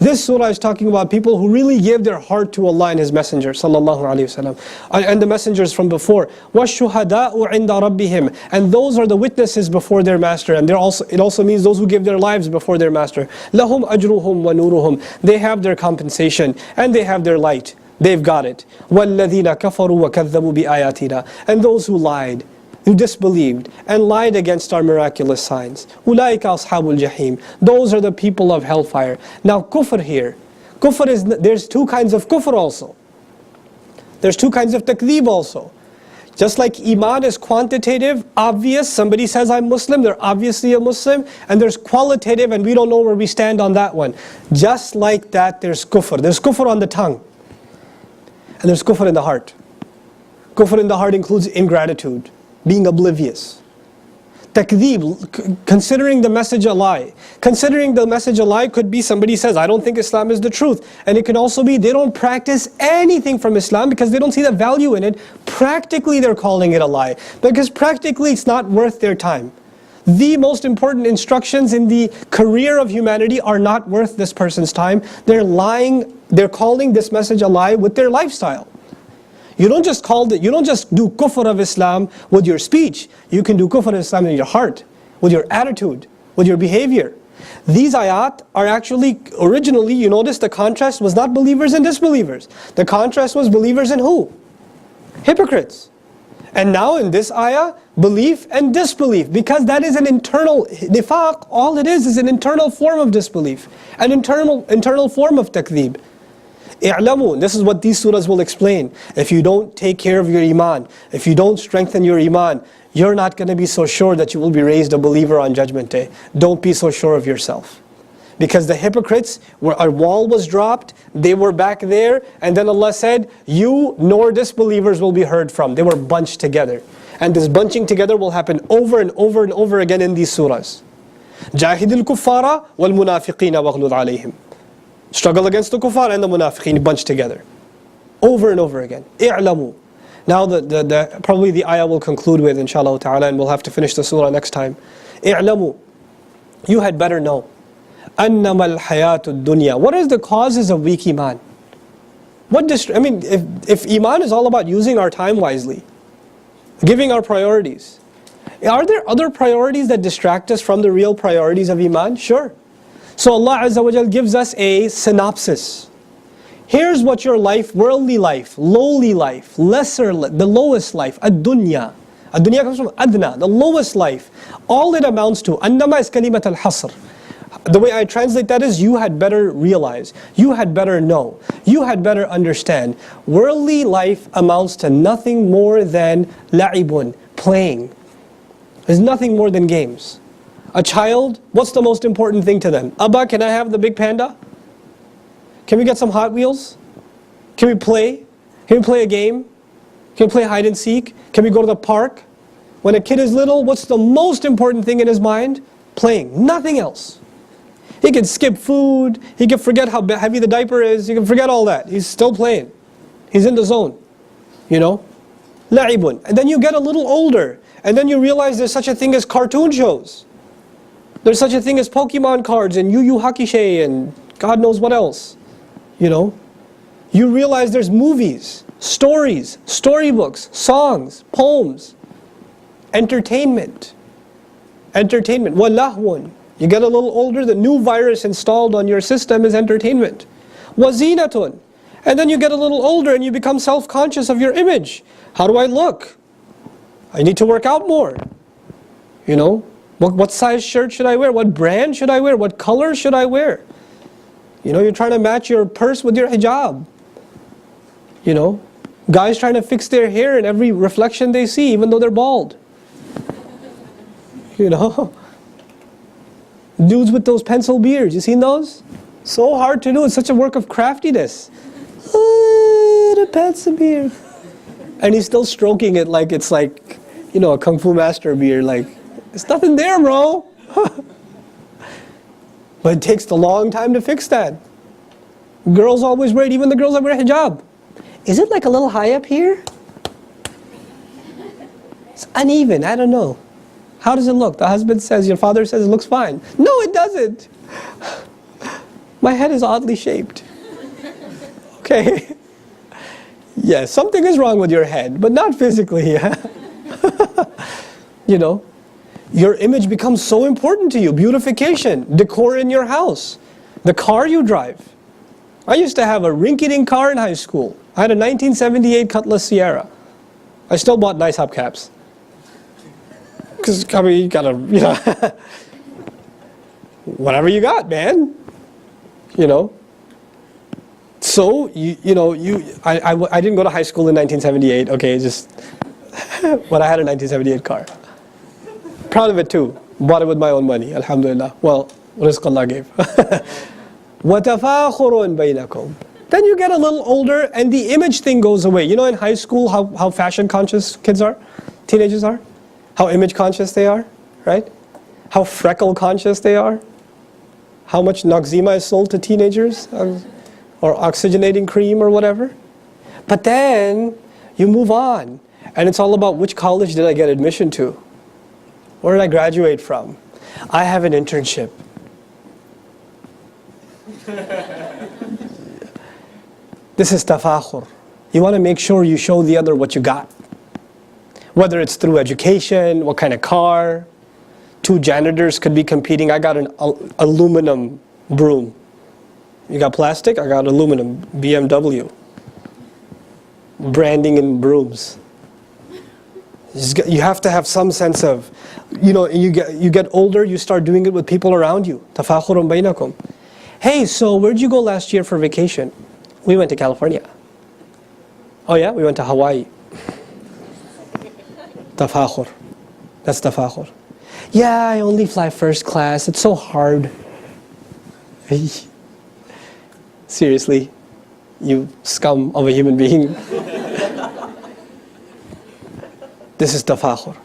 This surah is talking about people who really gave their heart to Allah and His Messenger sallallahu alaihi wasallam, and the messengers from before. وَالشُّهَدَاءُ عِنْدَ رَبِّهِمْ, and those are the witnesses before their master, and it also means those who give their lives before their master. لَهُمْ أَجْرُهُمْ وَنُورُهُمْ, they have their compensation and they have their light. They've got it. وَالَّذِينَ كَفَرُوا وَكَذَّبُوا بِآيَاتِنَا, and those who lied, who disbelieved and lied against our miraculous signs. أُولَٰئِكَ أَصْحَابُ الْجَحِيمِ, those are the people of hellfire. Now kufr here, kufr is, there's two kinds of kufr also. There's two kinds of takdeeb also. Just like iman is quantitative, obvious, somebody says I'm Muslim, they're obviously a Muslim, and there's qualitative and we don't know where we stand on that one. Just like that there's kufr. There's kufr on the tongue, and there's kufr in the heart. Kufr in the heart includes ingratitude, being oblivious. Takdeeb, considering the message a lie. Considering the message a lie could be somebody says, I don't think Islam is the truth. And it can also be they don't practice anything from Islam because they don't see the value in it. Practically they're calling it a lie, because practically it's not worth their time. The most important instructions in the career of humanity are not worth this person's time. They're lying, they're calling this message a lie with their lifestyle. You don't just do kufr of Islam with your speech. You can do kufr of Islam in your heart, with your attitude, with your behavior. These ayat are actually, originally, you notice the contrast was not believers and disbelievers. The contrast was believers and who? Hypocrites. And now in this ayah, belief and disbelief, because that is an internal, nifaq, all it is an internal form of disbelief, an internal form of takdeeb. i'lamu, this is what these surahs will explain. If you don't take care of your iman, if you don't strengthen your iman, you're not going to be so sure that you will be raised a believer on Judgment Day. Don't be so sure of yourself. Because the hypocrites, a wall was dropped, they were back there, and then Allah said, you nor disbelievers will be heard from. They were bunched together. And this bunching together will happen over and over and over again in these surahs. جَاهِدِ الْكُفَّارَ وَالْمُنَافِقِينَ وَغْلُظْ عَلَيْهِمْ. Struggle against the kuffar and the munafiqeen bunched together. Over and over again. i'lamu. Now probably the ayah will conclude with, inshallah ta'ala, and we'll have to finish the surah next time. i'lamu. You had better know. أَنَّمَا الْحَيَاةُ الدُّنْيَا. What is the causes of weak iman? If iman is all about using our time wisely, giving our priorities, are there other priorities that distract us from the real priorities of iman? Sure. So Allah Azza wa Jal gives us a synopsis. Here's what your life, worldly life, lowly life, the lowest life, ad-dunya. Ad-dunya comes from adna, the lowest life. All it amounts to, annama is kalimat al-hasr. The way I translate that is, you had better realize, you had better know, you had better understand. Worldly life amounts to nothing more than la'ibun, playing. There's nothing more than games. A child, what's the most important thing to them? Abba, can I have the big panda? Can we get some Hot Wheels? Can we play? Can we play a game? Can we play hide and seek? Can we go to the park? When a kid is little, what's the most important thing in his mind? Playing, nothing else. He can skip food, he can forget how heavy the diaper is, he can forget all that. He's still playing. He's in the zone, you know? La'ibun. And then you get a little older, and then you realize there's such a thing as cartoon shows. There's such a thing as Pokemon cards and Yu Yu Hakusho and God knows what else. You know? You realize there's movies, stories, storybooks, songs, poems, entertainment. Entertainment. وَلَهْوٌ. You get a little older, the new virus installed on your system is entertainment. وَزِينَةٌ. And then you get a little older and you become self-conscious of your image. How do I look? I need to work out more. You know? What size shirt should I wear? What brand should I wear? What color should I wear? You know, you're trying to match your purse with your hijab. You know, guys trying to fix their hair in every reflection they see, even though they're bald. You know, dudes with those pencil beards, you seen those? So hard to do, it's such a work of craftiness. The pencil beard. And he's still stroking it like it's like, you know, a Kung Fu master beard, like, there's nothing there, bro. But it takes a long time to fix that. Girls always wear it, even the girls that wear hijab. Is it like a little high up here? It's uneven, I don't know. How does it look? The husband says, your father says it looks fine. No, it doesn't. My head is oddly shaped. Okay. Yes, something is wrong with your head, but not physically. You know, your image becomes so important to you. Beautification, decor in your house, the car you drive. I used to have a rinky-dink car in high school. I had a 1978 Cutlass Sierra. I still bought nice hubcaps. Because, I mean, you gotta, you know, whatever you got, man. You know. So, I didn't go to high school in 1978, okay, just, but I had a 1978 car. Proud of it too. Bought it with my own money, alhamdulillah. Well, rizq Allah gave. وَتَفَاخُرٌ بَيْنَكُمْ. Then you get a little older and the image thing goes away. You know in high school how fashion conscious kids are? Teenagers are? How image conscious they are, right? How freckle conscious they are? How much Noxzema is sold to teenagers? Or oxygenating cream or whatever. But then you move on and it's all about which college did I get admission to? Where did I graduate from? I have an internship. This is tafakhur. You want to make sure you show the other what you got. Whether it's through education, what kind of car. 2 janitors could be competing. I got an aluminum broom. You got plastic? I got aluminum, BMW. Branding in brooms. You have to have some sense of, you get older, you start doing it with people around you. Tafakhurun bainakum. Hey, so where'd you go last year for vacation? We went to California. Oh yeah, we went to Hawaii. Tafakhur. That's tafakhur. Yeah, I only fly first class. It's so hard. Seriously, you scum of a human being. This is tafakhur.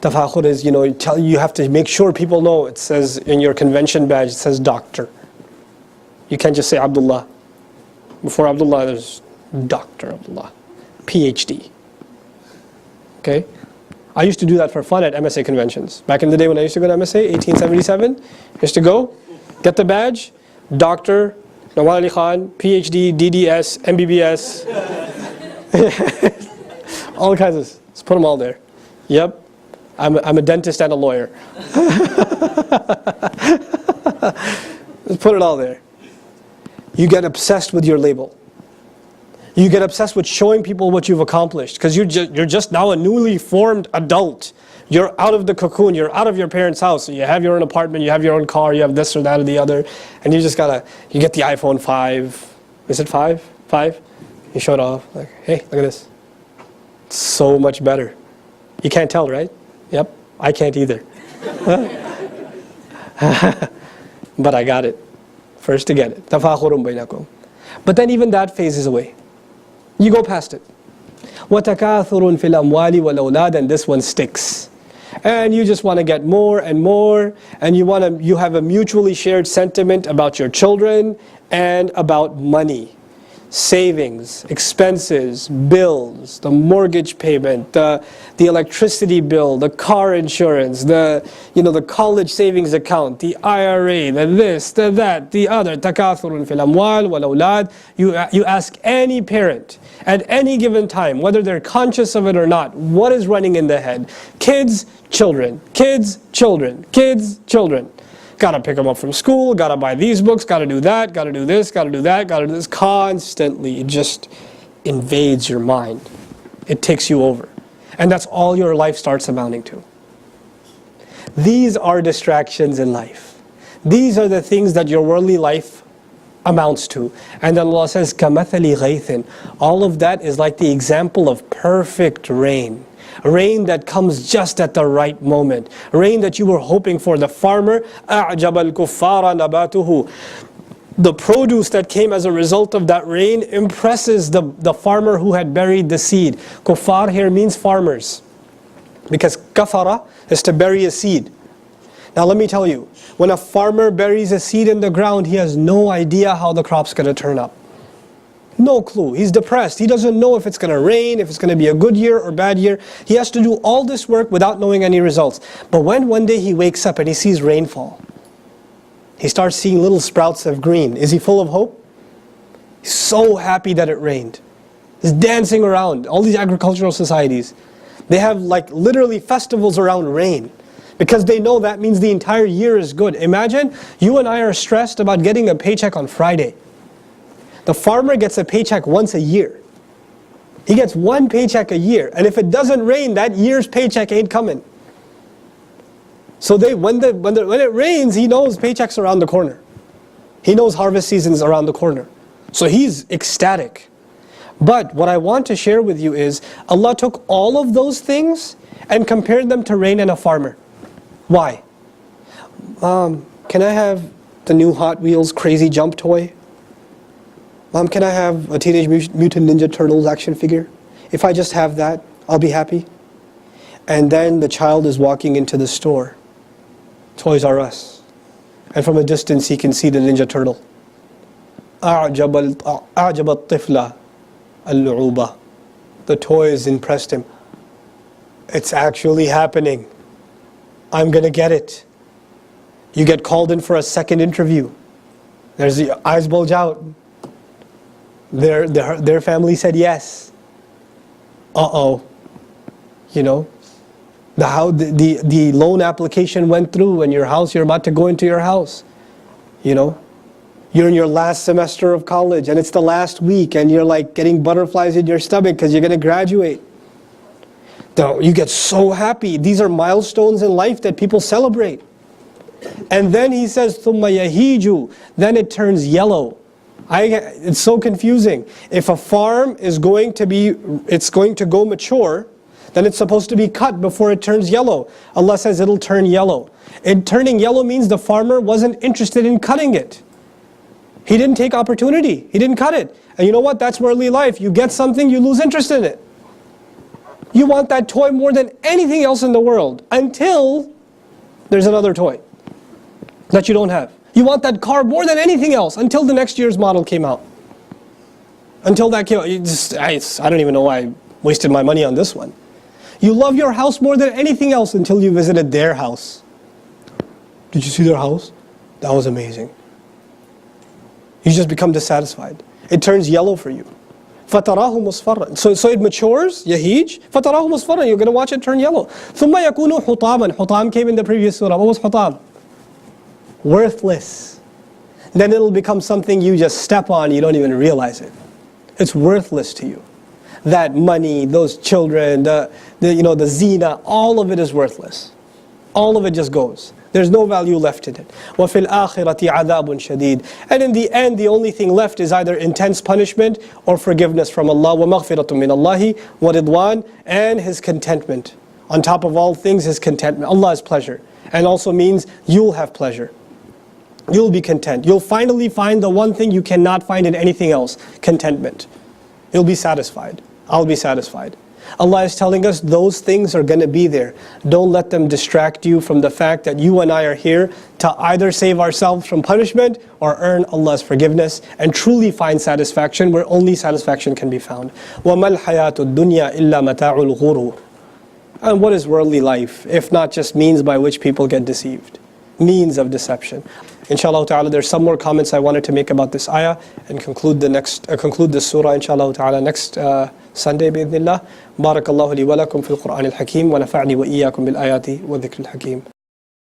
Tafakhur is, you have to make sure people know. It says in your convention badge, it says doctor. You can't just say Abdullah. Before Abdullah, there's Dr. Abdullah. PhD. Okay? I used to do that for fun at MSA conventions. Back in the day when I used to go to MSA, 1877, I used to go, get the badge, Dr. Nawal Ali Khan, PhD, DDS, MBBS. All kinds of, just put them all there. Yep, I'm a dentist and a lawyer. Just put it all there. You get obsessed with your label. You get obsessed with showing people what you've accomplished because you're just now a newly formed adult. You're out of the cocoon, you're out of your parents' house. So you have your own apartment, you have your own car, you have this or that or the other. And you just you get the iPhone 5. Is it 5? 5? You show it off, like, hey, look at this. It's so much better. You can't tell, right? Yep, I can't either. But I got it. First to get it. Tafakhurun bainakum. But then even that phases away. You go past it. وَتَكَاثُرٌ فِي الْأَمْوَالِ وَالْأَوْلَادِ. And this one sticks. And you just want to get more and more. And you have a mutually shared sentiment about your children and about money. Savings, expenses, bills, the mortgage payment, the electricity bill, the car insurance, the college savings account, the IRA, the this, the that, the other. Takathurun fil amwal wal awlad. You ask any parent at any given time, whether they're conscious of it or not, what is running in their head? Kids, children, kids, children, kids, children. Gotta pick them up from school, gotta buy these books, gotta do that, gotta do this, gotta do that, gotta do this. Constantly, it just invades your mind. It takes you over. And that's all your life starts amounting to. These are distractions in life. These are the things that your worldly life amounts to. And then Allah says, كَمَثَلِ غَيْثٍ. All of that is like the example of perfect rain. Rain that comes just at the right moment. Rain that you were hoping for. The farmer, أَعْجَبَ الْكُفَّارَ نَبَاتُهُ. The produce that came as a result of that rain impresses the farmer who had buried the seed. Kuffar here means farmers. Because kafara is to bury a seed. Now let me tell you, when a farmer buries a seed in the ground, he has no idea how the crop's going to turn up. No clue. He's depressed. He doesn't know if it's going to rain, if it's going to be a good year or bad year. He has to do all this work without knowing any results. But when one day he wakes up and he sees rainfall, He starts seeing little sprouts of green. Is he full of hope? He's so happy that it rained. He's dancing around. All these agricultural societies, they have like literally festivals around rain, because they know that means the entire year is good. Imagine you and I are stressed about getting a paycheck on Friday. The farmer gets a paycheck once a year. He gets one paycheck a year, and if it doesn't rain, that year's paycheck ain't coming. So when it rains, he knows paychecks around the corner. He knows harvest season's around the corner. So he's ecstatic. But what I want to share with you is, Allah took all of those things and compared them to rain and a farmer. Why? Can I have the new Hot Wheels crazy jump toy? Mom, can I have a Teenage Mutant Ninja Turtles action figure? If I just have that, I'll be happy. And then the child is walking into the store, Toys R Us, and from a distance he can see the Ninja Turtle. أعجب الطفل اللعوبة. The toys impressed him. It's actually happening. I'm gonna get it. You get called in for a second interview. There's the eyes bulge out. Their family said yes. Uh-oh. You know, the loan application went through, and your house, you're about to go into your house. You know, you're in your last semester of college, and it's the last week, and you're like getting butterflies in your stomach because you're gonna graduate. You get so happy. These are milestones in life that people celebrate. And then he says, ثُمَّ يَهِيجُ. Then it turns yellow. It's so confusing. If a farm is going to go mature, then it's supposed to be cut before it turns yellow. Allah says it'll turn yellow. And turning yellow means the farmer wasn't interested in cutting it. He didn't take opportunity. He didn't cut it. And you know what? That's worldly life. You get something, you lose interest in it. You want that toy more than anything else in the world, until there's another toy that you don't have. You want that car more than anything else, until the next year's model came out. Until that came out, I don't even know why I wasted my money on this one. You love your house more than anything else until you visited their house. Did you see their house? That was amazing. You just become dissatisfied. It turns yellow for you. فَتَرَاهُ مُصْفَرًا. So it matures, yahij, فَتَرَاهُ مُصْفَرًا. You're going to watch it turn yellow. ثُمَّ يَكُونُ حُطَامًا. Hutam came in the previous surah. What was hutam? Worthless. Then it'll become something you just step on, you don't even realize it. It's worthless to you. That money, those children, the zina, all of it is worthless. All of it just goes. There's no value left in it. وَفِي الْآخِرَةِ عَذَابٌ شَدِيدٌ. And in the end, the only thing left is either intense punishment or forgiveness from Allah. وَمَغْفِرَةٌ مِّنَ اللَّهِ وَرِضْوَانٌ. And His contentment. On top of all things, His contentment. Allah's pleasure. And also means you'll have pleasure. You'll be content. You'll finally find the one thing you cannot find in anything else. Contentment. You'll be satisfied. I'll be satisfied. Allah is telling us those things are going to be there. Don't let them distract you from the fact that you and I are here to either save ourselves from punishment or earn Allah's forgiveness and truly find satisfaction where only satisfaction can be found. وَمَا الْحَيَاةُ الدُّنْيَا إِلَّا مَتَاعُ الْغُرُورِ. And what is worldly life if not just means by which people get deceived? Means of deception. Inshallah ta'ala, there's some more comments I wanted to make about this ayah and conclude this surah inshallah ta'ala next Sunday bi'idhnillah. Barakallahu li wa lakum fil Qur'an al-Hakim wa nafa'ni wa iyyakum bil ayati wa dhikril hakim.